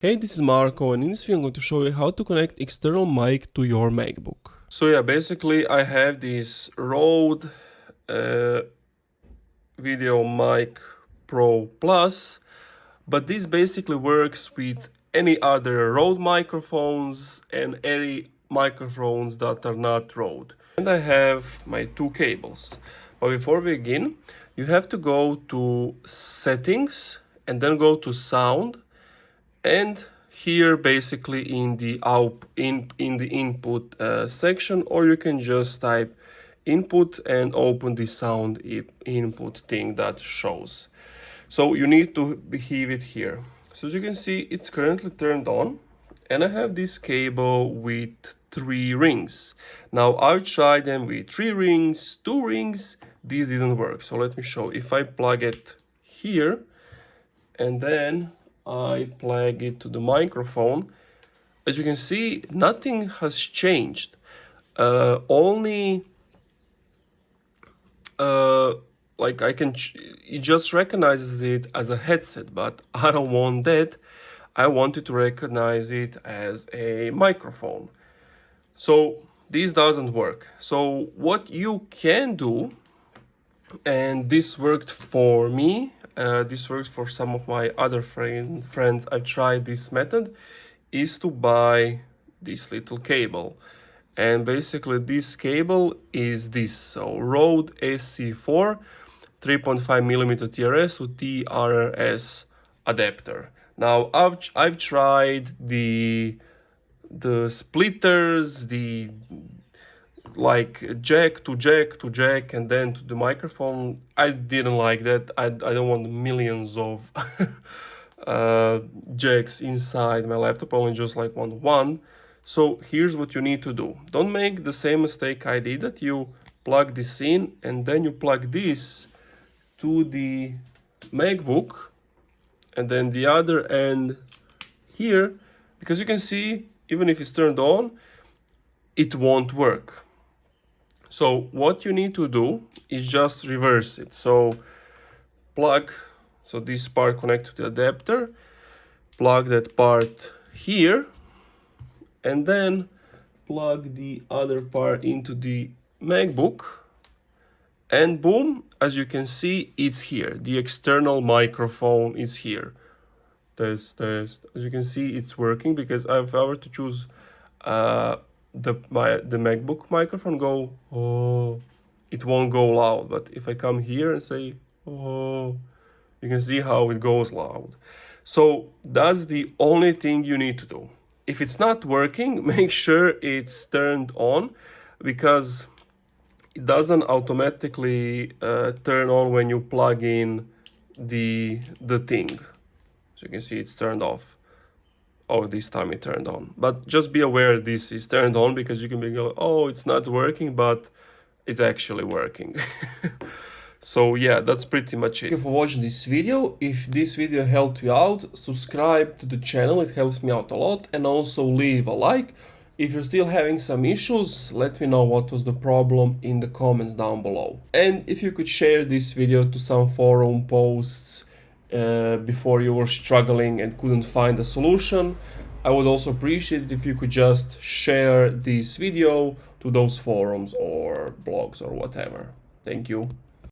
Hey, this is Marco, and in this video I'm going to show you how to connect external mic to your MacBook. So yeah, basically I have this Rode Video Mic Pro Plus, but this basically works with any other Rode microphones and any microphones that are not Rode. And I have my two cables. But before we begin, you have to go to Settings and then go to Sound. And here basically in the input section, or you can just type input and open the sound input thing that shows. So you need to have it here. So as you can see, it's currently turned on, and I have this cable with 3 rings. Now I've tried them with 3 rings, 2 rings. This didn't work. So let me show. If I plug it here and then I plug it to the microphone, as you can see, nothing has changed. Only like it just recognizes it as a headset, but I don't want that. I wanted to recognize it as a microphone. So this doesn't work. So what you can do, and this worked for me, this works for some of my other friends. I've tried this method, is to buy this little cable. And basically this cable is this, so Rode SC4 3.5mm TRS with TRS adapter. Now I've tried the splitters, the like jack to jack and then to the microphone. I didn't like that. I don't want millions of jacks inside my laptop. I only just like want one. So here's what you need to do. Don't make the same mistake I did, that you plug this in and then you plug this to the MacBook and then the other end here, because you can see even if it's turned on, it won't work. So what you need to do is just reverse it. So plug, so this part connect to the adapter, plug that part here, and then plug the other part into the MacBook, and boom, as you can see, it's here. The external microphone is here. Test. As you can see, it's working, because if I were to choose the MacBook microphone, go oh, it won't go loud. But if I come here and say oh, you can see how it goes loud. So that's the only thing you need to do. If it's not working, make sure it's turned on, because it doesn't automatically turn on when you plug in the thing. So you can see it's turned off. Oh, this time it turned on. But just be aware this is turned on, because you can be going, oh, it's not working, but it's actually working. So yeah, that's pretty much it. Thank you for watching this video. If this video helped you out, subscribe to the channel, it helps me out a lot, and also leave a like. If you're still having some issues, let me know what was the problem in the comments down below. And if you could share this video to some forum posts before you were struggling and couldn't find a solution, I would also appreciate it if you could just share this video to those forums or blogs or whatever. Thank you.